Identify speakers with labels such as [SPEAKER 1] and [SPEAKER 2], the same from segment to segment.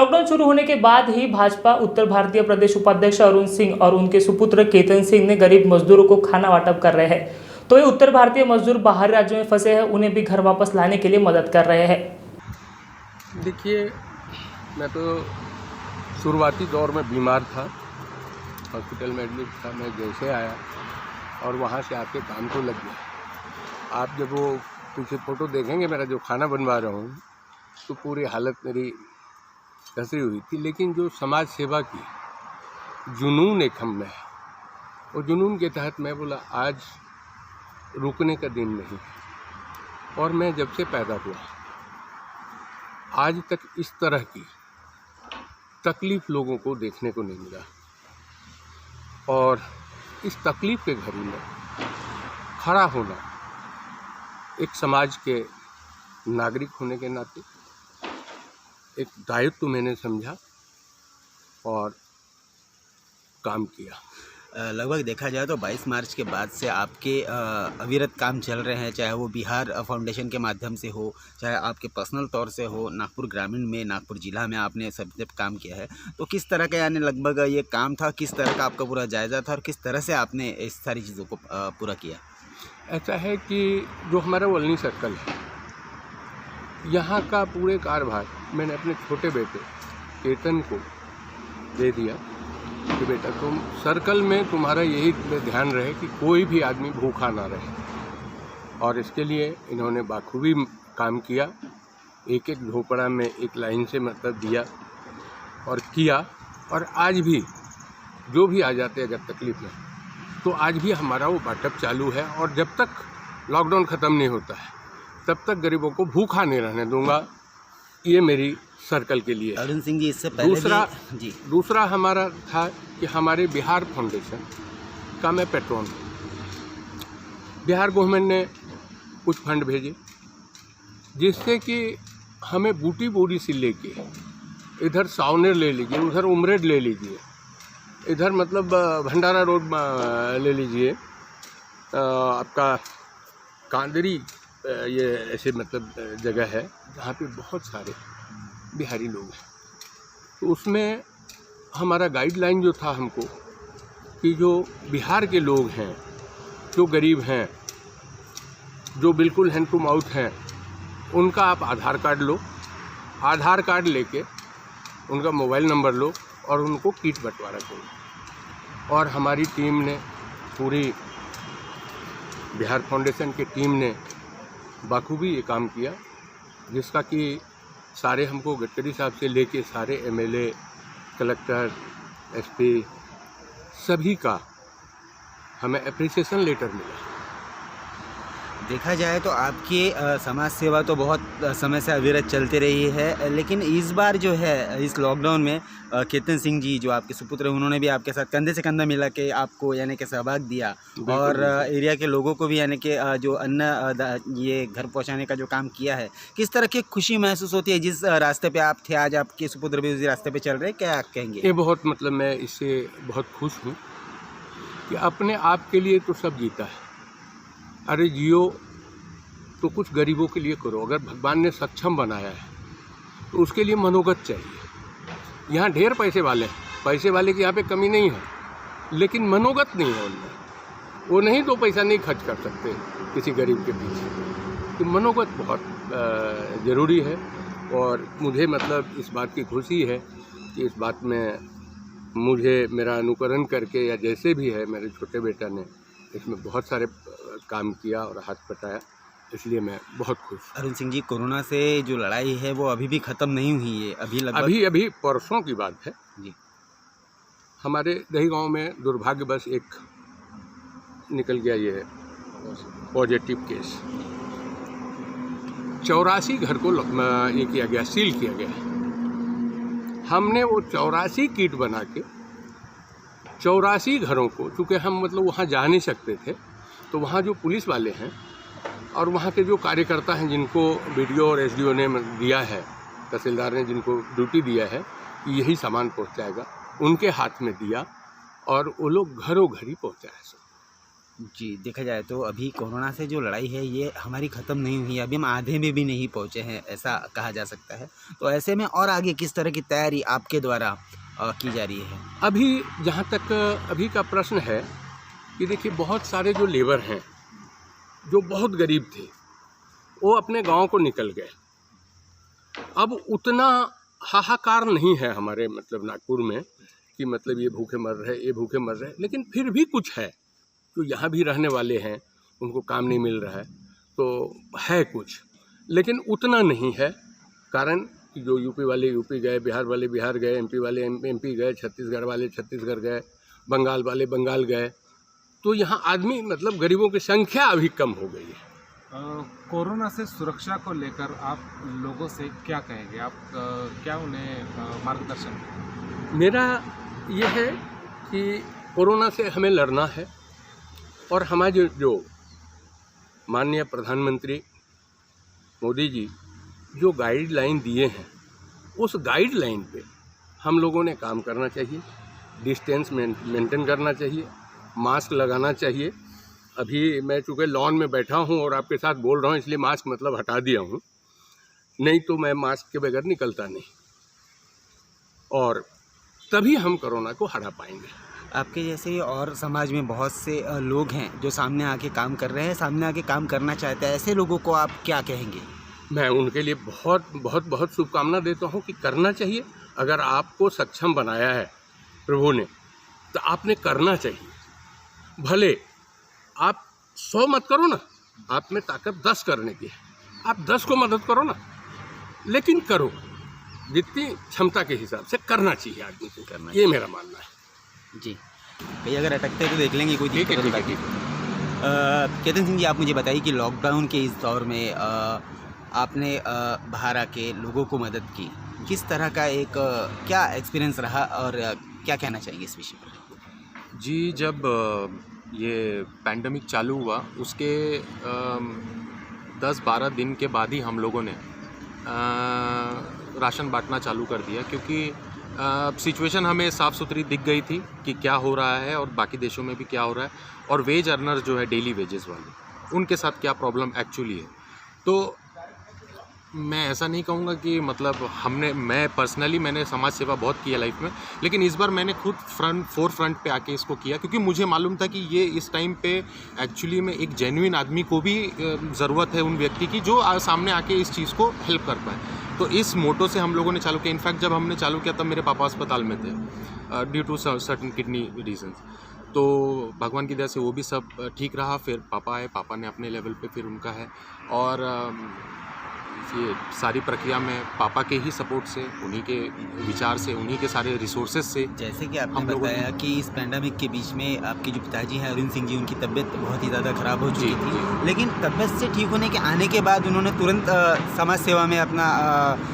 [SPEAKER 1] Lockdown शुरू होने के बाद ही भाजपा उत्तर भारतीय प्रदेश उपाध्यक्ष अरुण सिंह और उनके सुपुत्र केतन सिंह ने गरीब मजदूरों को खाना वाटप कर रहे हैं। तो ये उत्तर भारतीय मजदूर बाहरी राज्यों में फंसे हैं, उन्हें भी घर वापस लाने के लिए मदद कर रहे हैं।
[SPEAKER 2] देखिए, मैं तो शुरुआती दौर में बीमार था, हॉस्पिटल में एडमिट था। मैं जैसे आया और वहाँ से आके काम को लग गया। आप जब वो पीछे फ़ोटो देखेंगे मेरा जो खाना बनवा रहा हूँ, तो पूरी हालत मेरी धसी हुई थी। लेकिन जो समाज सेवा की जुनून एक हम में है, और जुनून के तहत मैं बोला आज रुकने का दिन नहीं। और मैं जब से पैदा हुआ आज तक इस तरह की तकलीफ़ लोगों को देखने को नहीं मिला। और इस तकलीफ़ के घड़ी में खड़ा होना एक समाज के नागरिक होने के नाते एक दायित्व मैंने समझा और काम किया।
[SPEAKER 3] लगभग देखा जाए तो 22 मार्च के बाद से आपके अविरत काम चल रहे हैं, चाहे वो बिहार फाउंडेशन के माध्यम से हो, चाहे आपके पर्सनल तौर से हो। नागपुर ग्रामीण में, नागपुर जिला में आपने सब जब काम किया है, तो किस तरह का यानी लगभग ये काम था, किस तरह का आपका पूरा जायज़ा था और किस तरह से आपने इस सारी चीज़ों को पूरा किया?
[SPEAKER 2] ऐसा है कि जो हमारा वॉलनी सर्कल है, यहाँ का पूरे कार्यभार मैंने अपने छोटे बेटे केतन को दे दिया कि बेटा तुम सर्कल में तुम्हारा यही ध्यान रहे कि कोई भी आदमी भूखा ना रहे। और इसके लिए इन्होंने बाखूबी काम किया। एक एक झोपड़ा में एक लाइन से मतलब दिया और किया। और आज भी जो भी आ जाते अगर तकलीफ में, तो आज भी हमारा वो बाटअप चालू है। और जब तक लॉकडाउन ख़त्म नहीं होता है तब तक गरीबों को भूखा नहीं रहने दूंगा। ये मेरी सर्कल के लिए।
[SPEAKER 3] अरुण सिंह जी, इससे पहले
[SPEAKER 2] दूसरा हमारा था कि हमारे बिहार फाउंडेशन का मैं पैट्रॉन हूँ। बिहार गवर्नमेंट ने कुछ फंड भेजे जिससे कि हमें बूटी बोरी से लेके इधर सावनेर ले लीजिए, उधर उमरेड ले लीजिए, इधर मतलब भंडारा रोड ले लीजिए, आपका कांदरी, ये ऐसे मतलब जगह है जहाँ पे बहुत सारे बिहारी लोग हैं। तो उसमें हमारा गाइडलाइन जो था हमको कि जो बिहार के लोग हैं, जो गरीब हैं, जो बिल्कुल हैंड टू माउथ हैं, उनका आप आधार कार्ड लो, आधार कार्ड लेके उनका मोबाइल नंबर लो और उनको किट बंटवारा करो। और हमारी टीम ने, पूरी बिहार फाउंडेशन की टीम ने बाखूबी ये काम किया, जिसका कि सारे हमको गडकरी साहब से लेके सारे एमएलए, कलेक्टर, एसपी सभी का हमें एप्रिसिएशन लेटर मिला।
[SPEAKER 3] देखा जाए तो आपकी समाज सेवा तो बहुत समय से अविरत चलती रही है, लेकिन इस बार जो है इस लॉकडाउन में केतन सिंह जी जो आपके सुपुत्र हैं, उन्होंने भी आपके साथ कंधे से कंधा मिला के आपको यानी कि सहभाग दिया और एरिया के लोगों को भी यानी कि जो अन्न ये घर पहुंचाने का जो काम किया है। किस तरह की खुशी महसूस होती है जिस रास्ते पे आप थे, आज आपके सुपुत्र भी उसी रास्ते पे चल रहे हैं, क्या कहेंगे?
[SPEAKER 2] ये बहुत मतलब मैं इससे बहुत खुश हूँ कि अपने आप के लिए तो सब जीता है। अरे जियो तो कुछ गरीबों के लिए करो। अगर भगवान ने सक्षम बनाया है तो उसके लिए मनोगत चाहिए। यहाँ ढेर पैसे वाले हैं, पैसे वाले की यहाँ पे कमी नहीं है, लेकिन मनोगत नहीं है उनमें। वो नहीं तो पैसा नहीं खर्च कर सकते किसी गरीब के पीछे। तो मनोगत बहुत ज़रूरी है। और मुझे मतलब इस बात की खुशी है कि इस बात में मुझे मेरा अनुकरण करके या जैसे भी है मेरे छोटे बेटा ने इसमें बहुत सारे काम किया और हाथ बटाया, इसलिए मैं बहुत खुश।
[SPEAKER 3] अरुण सिंह जी, कोरोना से जो लड़ाई है वो अभी भी ख़त्म नहीं हुई है, अभी लगभग
[SPEAKER 2] अभी परसों की बात है
[SPEAKER 3] जी।
[SPEAKER 2] हमारे दही गांव में दुर्भाग्यवश एक निकल गया ये पॉजिटिव केस। 84 घर को ये किया गया, सील किया गया। हमने वो 84 किट बना के 84 घरों को, चूँकि हम मतलब वहाँ जा नहीं सकते थे, तो वहाँ जो पुलिस वाले हैं और वहाँ के जो कार्यकर्ता हैं जिनको बीडीओ और एसडीओ ने दिया है, तहसीलदार ने जिनको ड्यूटी दिया है कि यही सामान पहुँचाएगा, उनके हाथ में दिया और वो लोग घरों घर ही पहुँचाया।
[SPEAKER 3] जी, देखा जाए तो अभी कोरोना से जो लड़ाई है ये हमारी ख़त्म नहीं हुई है, अभी हम आधे में भी नहीं पहुँचे हैं, ऐसा कहा जा सकता है। तो ऐसे में और आगे किस तरह की तैयारी आपके द्वारा की जा रही है?
[SPEAKER 2] अभी जहाँ तक अभी का प्रश्न है कि देखिए, बहुत सारे जो लेबर हैं जो बहुत गरीब थे वो अपने गांव को निकल गए। अब उतना हाहाकार नहीं है हमारे मतलब नागपुर में कि मतलब ये भूखे मर रहे, ये भूखे मर रहे, लेकिन फिर भी कुछ है जो यहाँ भी रहने वाले हैं, उनको काम नहीं मिल रहा है, तो है कुछ, लेकिन उतना नहीं है। कारण कि जो यूपी वाले यूपी गए, बिहार वाले बिहार गए, एमपी वाले एमपी गए, छत्तीसगढ़ वाले छत्तीसगढ़ गए, बंगाल वाले बंगाल गए, तो यहाँ आदमी मतलब गरीबों की संख्या अभी कम हो गई है।
[SPEAKER 4] कोरोना से सुरक्षा को लेकर आप लोगों से क्या कहेंगे? आप क्या उन्हें मार्गदर्शन?
[SPEAKER 2] मेरा ये है कि कोरोना से हमें लड़ना है, और हमारे जो माननीय प्रधानमंत्री मोदी जी जो गाइडलाइन दिए हैं, उस गाइडलाइन पे हम लोगों ने काम करना चाहिए, डिस्टेंस मेंटेन करना चाहिए, मास्क लगाना चाहिए। अभी मैं चूँकि लॉन में बैठा हूँ और आपके साथ बोल रहा हूँ, इसलिए मास्क मतलब हटा दिया हूँ, नहीं तो मैं मास्क के बगैर निकलता नहीं, और तभी हम कोरोना को हरा पाएंगे।
[SPEAKER 3] आपके जैसे और समाज में बहुत से लोग हैं जो सामने आके काम कर रहे हैं, सामने आके काम करना चाहते हैं, ऐसे लोगों को आप क्या कहेंगे?
[SPEAKER 2] मैं उनके लिए बहुत बहुत बहुत शुभकामना देता हूँ कि करना चाहिए। अगर आपको सक्षम बनाया है प्रभु ने, तो आपने करना चाहिए। भले आप 100 मत करो ना, आप में ताकत 10 करने की है, आप 10 को मदद करो ना, लेकिन करो, जितनी क्षमता के हिसाब से करना चाहिए आदमी को, करना, ये मेरा मानना है।
[SPEAKER 3] जी भैया, अगर अटकते हैं तो देख लेंगे, कोई
[SPEAKER 2] ठीक है,
[SPEAKER 3] दिक्कत
[SPEAKER 2] ठीक है,
[SPEAKER 3] नहीं।
[SPEAKER 2] ठीक है।
[SPEAKER 3] केतन सिंह जी, आप मुझे बताइए कि लॉकडाउन के इस दौर में आपने बाहर आके लोगों को मदद की, किस तरह का एक क्या एक्सपीरियंस रहा और क्या कहना चाहेंगे इस विषय पर?
[SPEAKER 5] जी, जब ये पैंडमिक चालू हुआ उसके 10-12 दिन के बाद ही हम लोगों ने राशन बांटना चालू कर दिया, क्योंकि सिचुएशन हमें साफ़ सुथरी दिख गई थी कि क्या हो रहा है और बाकी देशों में भी क्या हो रहा है, और वेज अर्नर जो है डेली वेजेस वाले, उनके साथ क्या प्रॉब्लम एक्चुअली है। तो मैं ऐसा नहीं कहूँगा कि मतलब मैं पर्सनली मैंने समाज सेवा बहुत की है लाइफ में, लेकिन इस बार मैंने खुद फोर फ्रंट पे आके इसको किया, क्योंकि मुझे मालूम था कि ये इस टाइम पे एक्चुअली में एक जेन्युइन आदमी को भी ज़रूरत है, उन व्यक्ति की जो सामने आके इस चीज़ को हेल्प कर पाए। तो इस मोटो से हम लोगों ने चालू किया। इनफैक्ट जब हमने चालू किया तब मेरे पापा अस्पताल में थे due to certain kidney reasons, तो भगवान की दया से वो भी सब ठीक रहा। फिर पापा आए, पापा ने अपने लेवल पे फिर उनका है, और ये सारी प्रक्रिया में पापा के ही सपोर्ट से, उन्हीं के विचार से, उन्हीं के सारे रिसोर्सेज से।
[SPEAKER 3] जैसे कि आपने बताया कि इस पैंडमिक के बीच में आपके जो पिताजी हैं अरुण सिंह जी, उनकी तबीयत बहुत ही ज़्यादा ख़राब हो चुकी थी, लेकिन तबीयत से ठीक होने के आने के बाद उन्होंने तुरंत समाज सेवा में अपना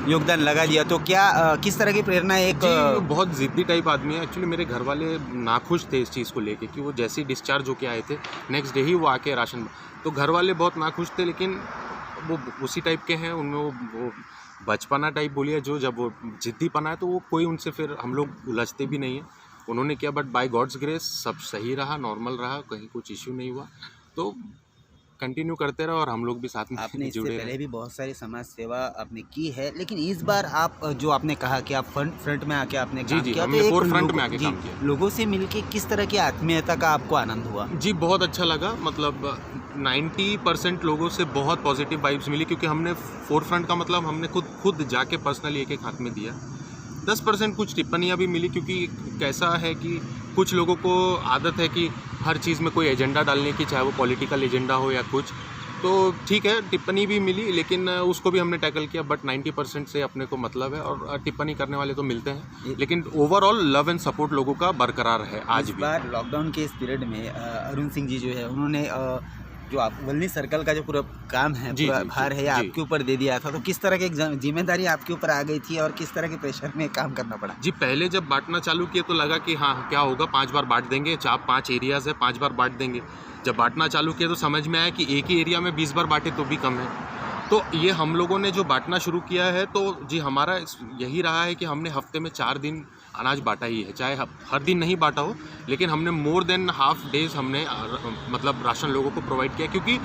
[SPEAKER 3] योगदान लगा दिया। तो क्या किस तरह की प्रेरणा? एक
[SPEAKER 5] बहुत ज़िद्दी टाइप आदमी है एक्चुअली। मेरे घर वाले नाखुश थे इस चीज़ को लेके कि वो जैसे ही डिस्चार्ज होके आए थे, नेक्स्ट डे ही वो आके राशन, तो घर वाले बहुत नाखुश थे, लेकिन वो उसी टाइप के हैं, उनमें वो बचपना टाइप बोलिए, जो जब वो जिद्दीपना है तो वो कोई उनसे फिर हम लोग उलझते भी नहीं हैं। उन्होंने किया, बट बाय गॉड्स ग्रेस सब सही रहा, नॉर्मल रहा, कहीं कुछ इश्यू नहीं हुआ, तो कंटिन्यू करते रहे और हम लोग भी साथ में
[SPEAKER 3] आपने इससे
[SPEAKER 5] जुड़े
[SPEAKER 3] पहले भी बहुत सारी समाज सेवा आपने की है, लेकिन इस बार आप जो आपने कहा कि आप फ्रंट में आके आपने काम किया,
[SPEAKER 5] हमने
[SPEAKER 3] तो
[SPEAKER 5] फोर फ्रंट में आके काम किया।
[SPEAKER 3] लोगों से मिलके किस तरह की आत्मीयता का आपको आनंद हुआ?
[SPEAKER 5] जी, बहुत अच्छा लगा। मतलब 90% लोगों से बहुत पॉजिटिव वाइब्स मिली, क्योंकि हमने फोर फ्रंट का मतलब हमने खुद जाके पर्सनली एक हाथ में दिया। 10% कुछ टिप्पणियाँ भी मिली, क्योंकि कैसा है कि कुछ लोगों को आदत है कि हर चीज़ में कोई एजेंडा डालने की, चाहे वो पॉलिटिकल एजेंडा हो या कुछ, तो ठीक है टिप्पणी भी मिली, लेकिन उसको भी हमने टैकल किया। बट 90% से अपने को मतलब है, और टिप्पणी करने वाले तो मिलते हैं, लेकिन ओवरऑल लव एंड सपोर्ट लोगों का बरकरार है आज भी।
[SPEAKER 3] इस बार लॉकडाउन के इस पीरियड में अरुण सिंह जी जो है, उन्होंने जो आप वलनी सर्कल का जो पूरा काम है, पूरा भार है, आपके ऊपर दे दिया था, तो किस तरह की जिम्मेदारी आपके ऊपर आ गई थी और किस तरह के प्रेशर में काम करना पड़ा?
[SPEAKER 5] जी, पहले जब बांटना चालू किया तो लगा कि हाँ क्या होगा, 5 बार बांट देंगे, 5 एरियाज़ है, 5 बार बांट देंगे। जब बांटना चालू किया तो समझ में आया कि एक ही एरिया में 20 बार बांटे तो भी कम है। तो ये हम लोगों ने जो बांटना शुरू किया है, तो जी हमारा यही रहा है कि हमने हफ्ते में 4 दिन अनाज बांटा ही है, चाहे हर दिन नहीं बांटा हो, लेकिन हमने मोर देन हाफ डेज हमने मतलब राशन लोगों को प्रोवाइड किया, क्योंकि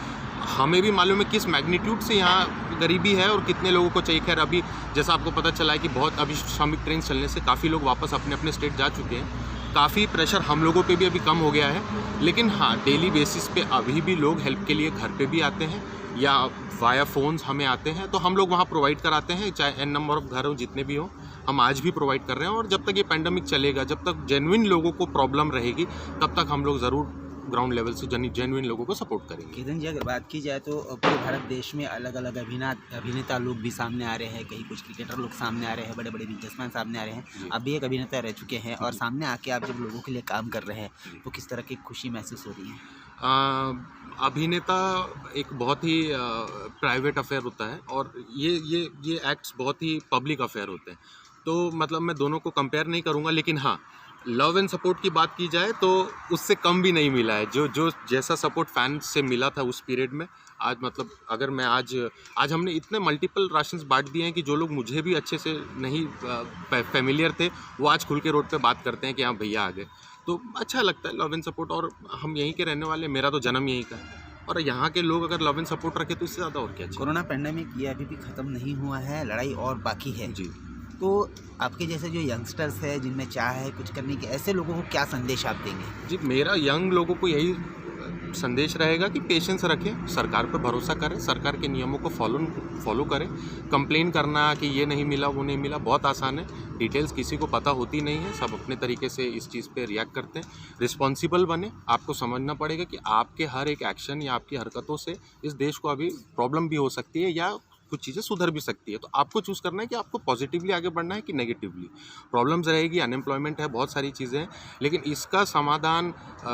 [SPEAKER 5] हमें भी मालूम है किस मैग्नीट्यूड से यहाँ गरीबी है और कितने लोगों को चाहिए। खैर अभी जैसा आपको पता चला है कि बहुत अभी श्रमिक ट्रेन चलने से काफ़ी लोग वापस अपने अपने स्टेट जा चुके हैं, काफ़ी प्रेशर हम लोगों पे भी अभी कम हो गया है। लेकिन हाँ, डेली बेसिस पे अभी भी लोग हेल्प के लिए घर पे भी आते हैं या वाया फ़ोन्स हमें आते हैं, तो हम लोग वहाँ प्रोवाइड कराते हैं, चाहे एन नंबर ऑफ़ घर हो जितने भी हो, हम आज भी प्रोवाइड कर रहे हैं। और जब तक ये पैंडमिक चलेगा, जब तक जेन्युइन लोगों को प्रॉब्लम रहेगी, तब तक हम लोग ज़रूर ग्राउंड लेवल से जेन्युइन लोगों को सपोर्ट करेंगे।
[SPEAKER 3] केतन जी, अगर बात की जाए तो पूरे भारत देश में अलग अलग अभिनेता लोग भी सामने आ रहे हैं, कहीं कुछ क्रिकेटर लोग सामने आ रहे हैं, बड़े बड़े बिजनेसमैन सामने आ रहे हैं। आप भी एक अभिनेता रह चुके हैं और सामने आके आप जब लोगों के लिए काम कर रहे हैं तो किस तरह की खुशी महसूस हो रही है?
[SPEAKER 5] अभिनेता एक बहुत ही प्राइवेट अफेयर होता है और ये एक्ट्स बहुत ही पब्लिक अफेयर होते हैं, तो मतलब मैं दोनों को कंपेयर नहीं करूँगा। लेकिन हाँ, लव एंड सपोर्ट की बात की जाए तो उससे कम भी नहीं मिला है। जो जैसा सपोर्ट फैंस से मिला था उस पीरियड में, आज मतलब अगर मैं आज हमने इतने मल्टीपल राशंस बांट दिए हैं कि जो लोग मुझे भी अच्छे से नहीं फेमिलियर थे, वो आज खुल के रोड पे बात करते हैं कि हाँ भैया आ गए। तो अच्छा लगता है लव एंड सपोर्ट, और हम यहीं के रहने वाले, मेरा तो जन्म यहीं का है, और यहाँ के लोग अगर लव एंड सपोर्ट रखे तो इससे ज़्यादा और क्या चाहिए।
[SPEAKER 3] कोरोना पैंडेमिक ये अभी भी ख़त्म नहीं हुआ है, लड़ाई और बाकी है
[SPEAKER 5] जी।
[SPEAKER 3] तो आपके जैसे जो यंगस्टर्स है जिनमें चाह है कुछ करने की, ऐसे लोगों को क्या संदेश आप देंगे?
[SPEAKER 5] जी, मेरा यंग लोगों को यही संदेश रहेगा कि पेशेंस रखें, सरकार पर भरोसा करें, सरकार के नियमों को फॉलो करें। कंप्लेन करना कि ये नहीं मिला वो नहीं मिला बहुत आसान है, डिटेल्स किसी को पता होती नहीं है, सब अपने तरीके से इस चीज़ पे रिएक्ट करते हैं। रिस्पॉन्सिबल बने, आपको समझना पड़ेगा कि आपके हर एक एक्शन या आपकी हरकतों से इस देश को अभी प्रॉब्लम भी हो सकती है या कुछ चीज़ें सुधर भी सकती है। तो आपको चूज़ करना है कि आपको पॉजिटिवली आगे बढ़ना है कि नेगेटिवली। प्रॉब्लम्स रहेगी, अनएम्प्लॉयमेंट है, बहुत सारी चीज़ें हैं, लेकिन इसका समाधान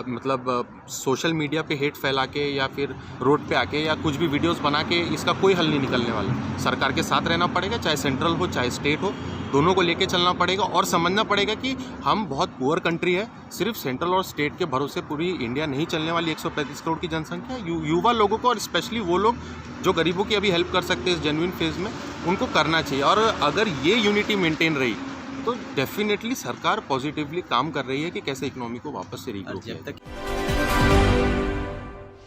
[SPEAKER 5] मतलब सोशल मीडिया पे हेट फैला के या फिर रोड पे आके या कुछ भी वीडियोस बना के इसका कोई हल नहीं निकलने वाला। सरकार के साथ रहना पड़ेगा, चाहे सेंट्रल हो चाहे स्टेट हो, दोनों को लेके चलना पड़ेगा और समझना पड़ेगा कि हम बहुत पुअर कंट्री है, सिर्फ सेंट्रल और स्टेट के भरोसे पूरी इंडिया नहीं चलने वाली। 135 करोड़ की जनसंख्या, युवा लोगों को और स्पेशली वो लोग जो गरीबों की अभी हेल्प कर सकते हैं इस जेन्युइन फेज में, उनको करना चाहिए। और अगर ये यूनिटी मेंटेन रही तो डेफिनेटली सरकार पॉजिटिवली काम कर रही है कि कैसे इकोनॉमी को वापस से रिग्रो किया जाए।